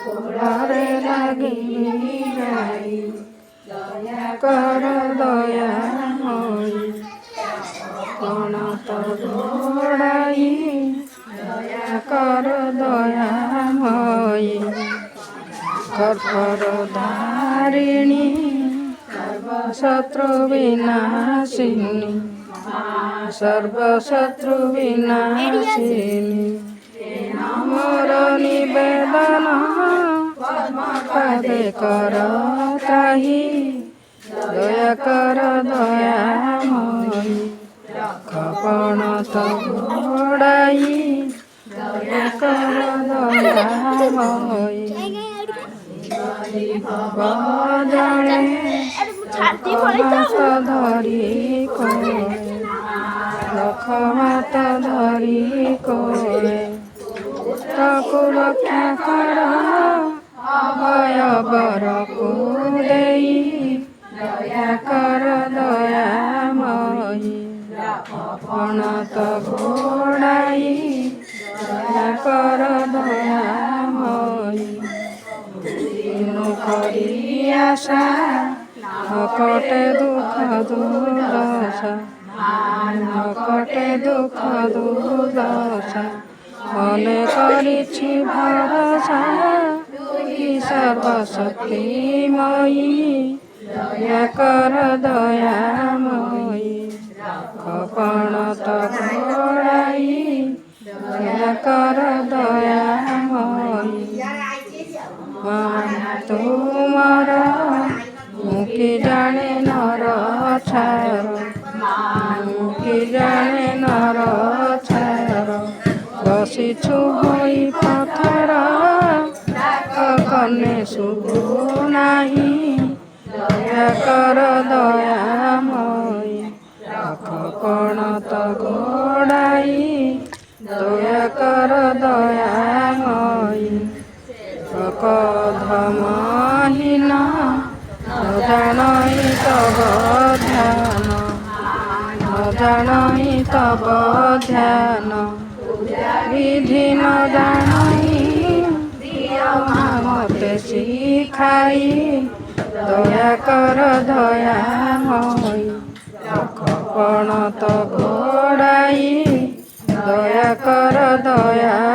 ଘରେ ଲାଗି ଯାଇ ଦୟା କର ଦୟାମୟୀ କଣ ତ ଘୋଡ଼ାଇ ଦୟା କର ଦୟାମୟୀ କର୍ପର ଧାରିଣୀ ସର୍ବଶତ୍ରୁ ବିନାଶିନୀ ସର୍ବଶତ୍ରୁ ବିନାଶିନୀ ମୋର ନିବେଦନ ପାଦେ କର ତ୍ରାହି ଦୟା କର ଦୟାମୟୀ କପଣ ତ ଘୋଡ଼ାଇ ଦୟା କର ଦୟାମୟୀ ଜଣେ ହାତ ଧରି କୋଳେ ଲକ୍ଷ ହାତ ଧରି କୋଳେ ତାକୁ ରକ୍ଷା କର ଅଭୟ ବରକୁ ଦେଇ ଦୟା କର ଦୟାମୟୀ ଆପଣ ତ ଘୋଡ଼ାଇ ଦୟା କର ଦୟାମୟୀ କରି ଆଶା କଟେ ଦୁଃଖ ଦୁର୍ଦଶା କଟେ ଦୁଃଖ ଦୁର୍ଦଶା ମନେ କରିଛି ଭରସା ସର୍ବଶକ୍ତିମୟୀ ଦୟା କର ଦୟାମୟୀ କପଣ ତ ଘୋଡ଼ାଇ ଦୟା କର ଦୟାମୟୀ ତୁମର ମୁଁ କି ଜାଣେ ନର ଛାର ମୁଁ କି ଜାଣେ ନର ଛାର ବସିଛୁ ହୋଇ ପଥର କନେ ଶୁଭୁ ନାହିଁ ଦୟା କର ଦୟାମୟୀ କପଣ ତ ଘୋଡ଼ାଇ ଦୟା କର ଦୟାମୟୀ କଧମହୀନ ଜାଣଇ ତବ ଧ୍ୟାନ ଜାଣଇ ତବ ଧ୍ୟାନ ବିଧି ନ ଜାଣଇ ମତେ ଶିଖାଇ ଦୟା କର ଦୟାମୟୀ କପଣ ତ ଘୋଡ଼ାଇ ଦୟା କର ଦୟା